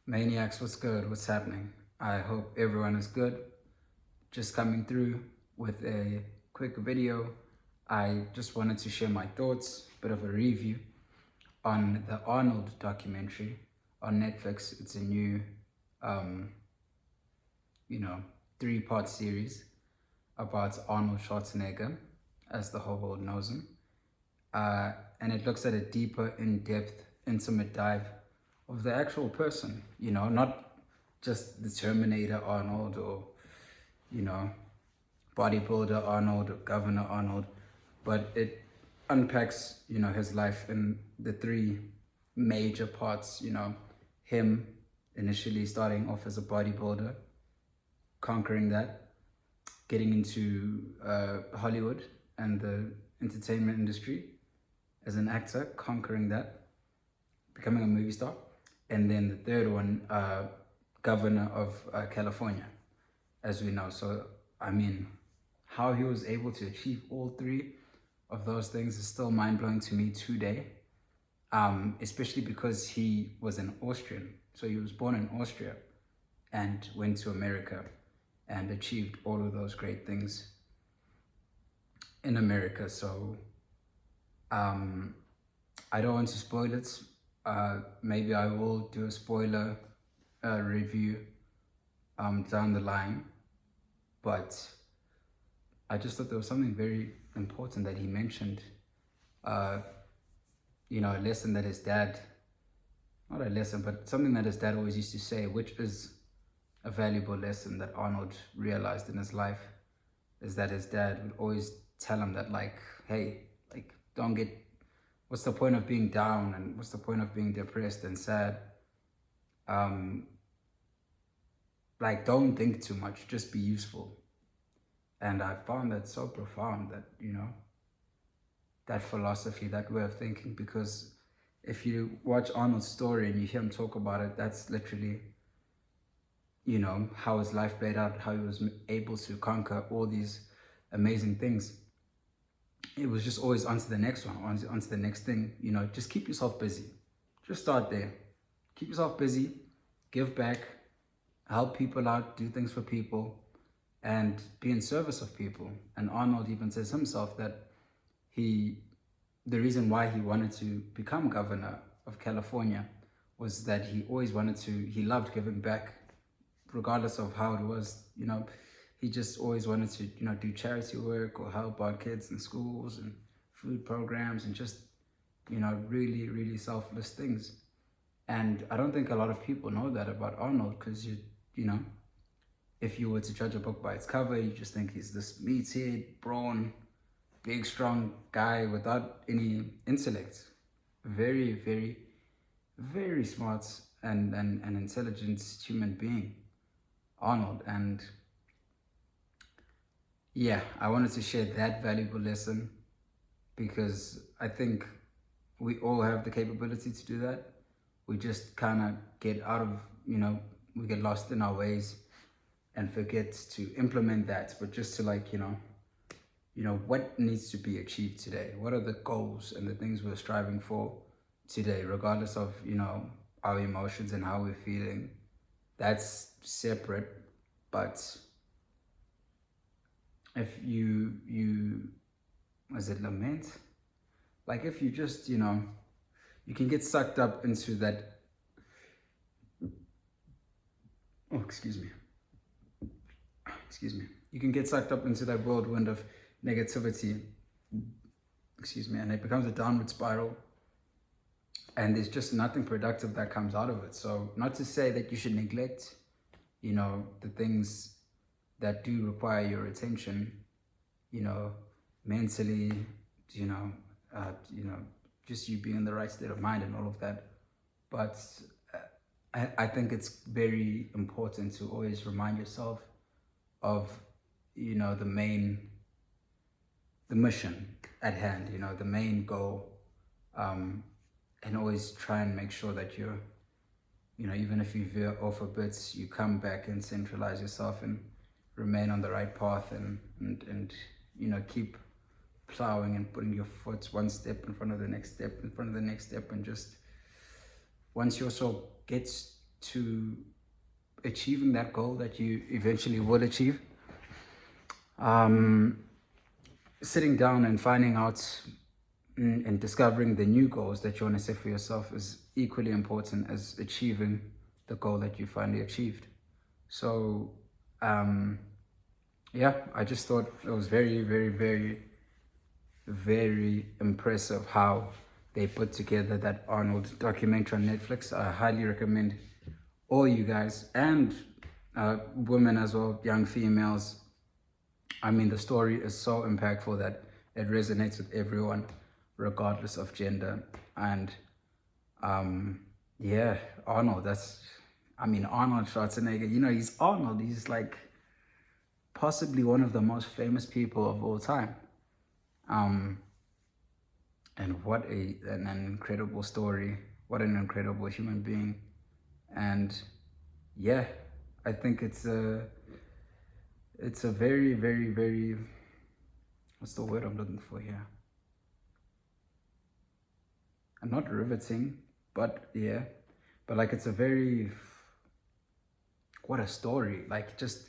Maniacs, what's good? What's happening? I hope everyone is good. Just coming through with a quick video. I just wanted to share my thoughts, bit of a review on the Arnold documentary on Netflix. It's a new, um, you know, 3-part series about Arnold Schwarzenegger, as the whole world knows him. And it looks at a deeper, in-depth, intimate dive of the actual person, not just the Terminator Arnold or, bodybuilder Arnold or Governor Arnold, but it unpacks, his life in the 3 major parts, him initially starting off as a bodybuilder, conquering that, getting into Hollywood and the entertainment industry as an actor, conquering that, becoming a movie star. And then the third one, governor of California, as we know. So, I mean, how he was able to achieve all 3 of those things is still mind-blowing to me today, especially because he was an Austrian. So he was born in Austria and went to America and achieved all of those great things in America. So I don't want to spoil it. Maybe I will do a spoiler review down the line, but I just thought there was something very important that he mentioned. A lesson that his dad, not a lesson, but something that his dad always used to say, which is a valuable lesson that Arnold realized in his life, is that his dad would always tell him that, like, hey, like, don't get, what's the point of being down, and what's the point of being depressed and sad? Like, don't think too much, just be useful. And I found that so profound, that, that philosophy, that way of thinking, because if you watch Arnold's story and you hear him talk about it, that's literally, how his life played out, how he was able to conquer all these amazing things. It was just always on to the next one, on to the next thing. Just keep yourself busy. Just start there. Keep yourself busy, give back, help people out, do things for people, and be in service of people. And Arnold even says himself that the reason why he wanted to become governor of California was that he loved giving back, regardless of how it was. He just always wanted to, do charity work or help out kids in schools and food programs and just, really, really selfless things. And I don't think a lot of people know that about Arnold, because if you were to judge a book by its cover, you just think he's this meathead, brawn, big, strong guy without any intellect. Very, very, very smart and intelligent human being, Arnold. And yeah, I wanted to share that valuable lesson because I think we all have the capability to do that. We just kind of get out of, we get lost in our ways and forget to implement that. But just to, like, what needs to be achieved today? What are the goals and the things we're striving for today, regardless of, our emotions and how we're feeling? That's separate. But if you was it lament? Like, if you just, you can get sucked up into that, excuse me. You can get sucked up into that whirlwind of negativity, and it becomes a downward spiral, and there's just nothing productive that comes out of it. So, not to say that you should neglect, the things that do require your attention, mentally, just you being in the right state of mind and all of that. But I think it's very important to always remind yourself of, the mission at hand, the main goal, and always try and make sure that you're, even if you veer off a bit, you come back and centralize yourself and remain on the right path, and keep plowing and putting your foot one step in front of the next step, and just once you also get to achieving that goal that you eventually will achieve. Sitting down and finding out and discovering the new goals that you want to set for yourself is equally important as achieving the goal that you finally achieved. So, yeah, I just thought it was very, very, very, very impressive how they put together that Arnold documentary on Netflix. I highly recommend all you guys, and women as well, young females. I mean, the story is so impactful that it resonates with everyone, regardless of gender. And yeah, Arnold, Arnold Schwarzenegger, he's Arnold. He's like possibly one of the most famous people of all time. And what an incredible story. What an incredible human being. And yeah, I think it's a very, very, very, what's the word I'm looking for here? I'm not riveting, but yeah, but like it's a very, what a story. Like just,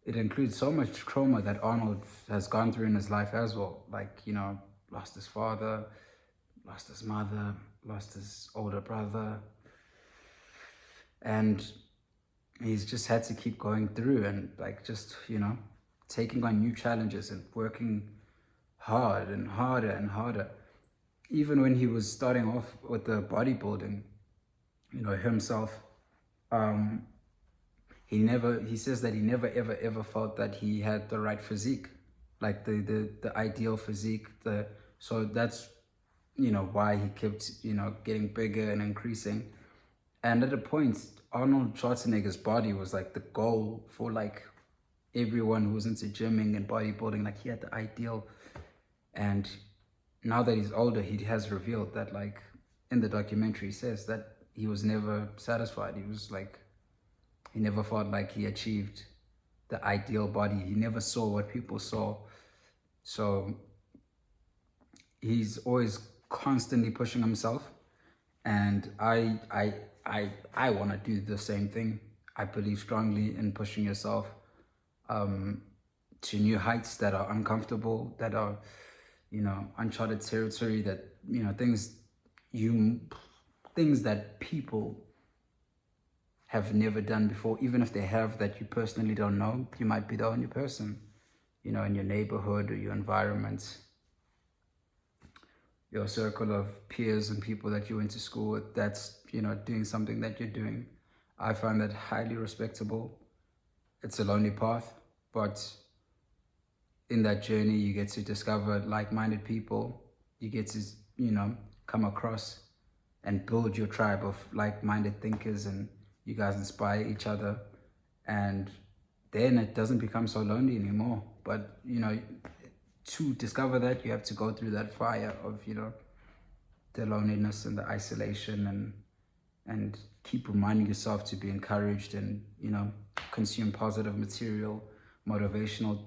it includes so much trauma that Arnold has gone through in his life as well. Like, lost his father, lost his mother, lost his older brother. And he's just had to keep going through and like just, taking on new challenges and working hard and harder and harder. Even when he was starting off with the bodybuilding, himself, he says that he never, ever, ever felt that he had the right physique, like the ideal physique. So that's, why he kept, getting bigger and increasing. And at a point, Arnold Schwarzenegger's body was like the goal for like everyone who was into gymming and bodybuilding. Like he had the ideal. And now that he's older, he has revealed that, like in the documentary, he says that he was never satisfied. He never felt like he achieved the ideal body. He never saw what people saw. So he's always constantly pushing himself. And I want to do the same thing. I believe strongly in pushing yourself to new heights that are uncomfortable, that are, uncharted territory, that, things that people have never done before. Even if they have, that you personally don't know, you might be the only person, in your neighborhood or your environment, your circle of peers and people that you went to school with, that's, doing something that you're doing. I find that highly respectable. It's a lonely path, but in that journey, you get to discover like-minded people. You get to, come across and build your tribe of like-minded thinkers, and you guys inspire each other. And then it doesn't become so lonely anymore. But, to discover that, you have to go through that fire of, the loneliness and the isolation, and keep reminding yourself to be encouraged and, consume positive material, motivational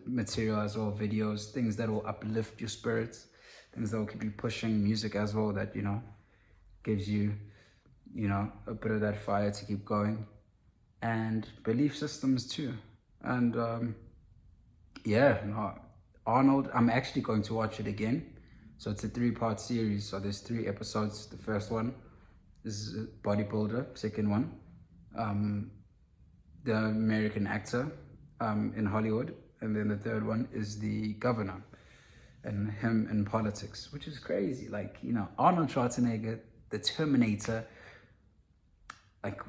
material as well, videos, things that will uplift your spirits, things that will keep you pushing, music as well that, gives you, a bit of that fire to keep going, and belief systems too. And Arnold, I'm actually going to watch it again. So it's a 3-part series. So there's 3 episodes. The first one is bodybuilder. Second one, the American actor in Hollywood. And then the third one is the governor and him in politics, which is crazy. Like, Arnold Schwarzenegger, the Terminator, like,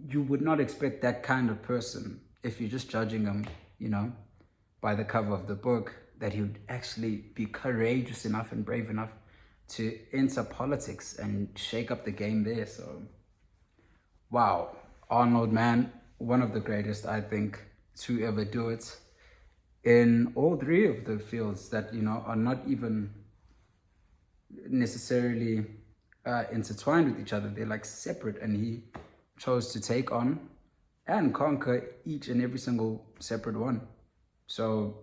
you would not expect that kind of person if you're just judging him, by the cover of the book, that he would actually be courageous enough and brave enough to enter politics and shake up the game there. So, wow, Arnold, man, one of the greatest, I think, to ever do it in all 3 of the fields that, are not even necessarily intertwined with each other. They're like separate, and he chose to take on and conquer each and every single separate one. So,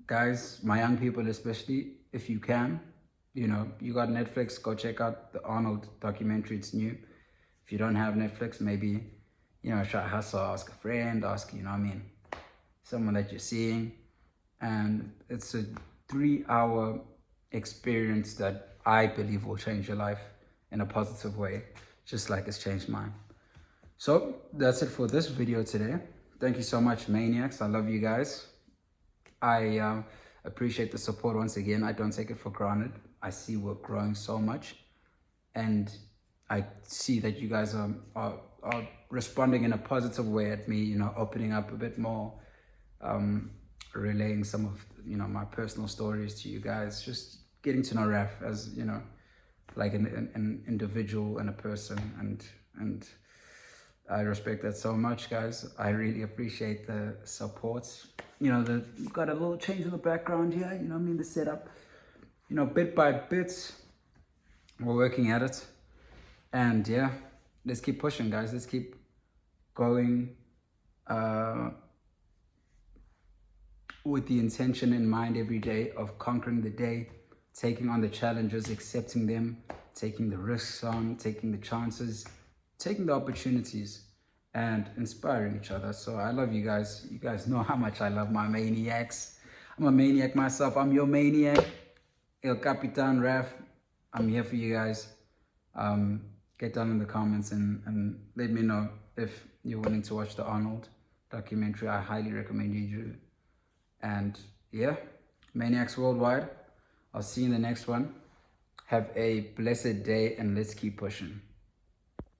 guys, my young people especially, if you can, You know, you got Netflix, go check out the Arnold documentary. It's new. If you don't have Netflix, maybe, you know, try to hustle, ask a friend, ask, you know what I mean, someone that you're seeing. And it's a 3-hour experience that I believe will change your life in a positive way, just like it's changed mine. So that's it for this video today. Thank you so much, Maniacs. I love you guys. I appreciate the support once again. I don't take it for granted. I see we're growing so much, and I see that you guys are responding in a positive way at me, you know, opening up a bit more, relaying some of, you know, my personal stories to you guys, just getting to know Raf as, you know, like an individual and a person, and I respect that so much, guys. I really appreciate the support. You know, we've got a little change in the background here, you know what I mean, the setup, you know, bit by bit, we're working at it. And yeah, let's keep pushing, guys. Let's keep going with the intention in mind every day of conquering the day, taking on the challenges, accepting them, taking the risks on, taking the chances, taking the opportunities, and inspiring each other. So I love you guys. You guys know how much I love my maniacs. I'm a maniac myself. I'm your maniac, El Capitan Raf. I'm here for you guys. Get down in the comments and let me know if you're willing to watch the Arnold documentary. I highly recommend you do. And yeah, Maniacs Worldwide. I'll see you in the next one. Have a blessed day, and let's keep pushing.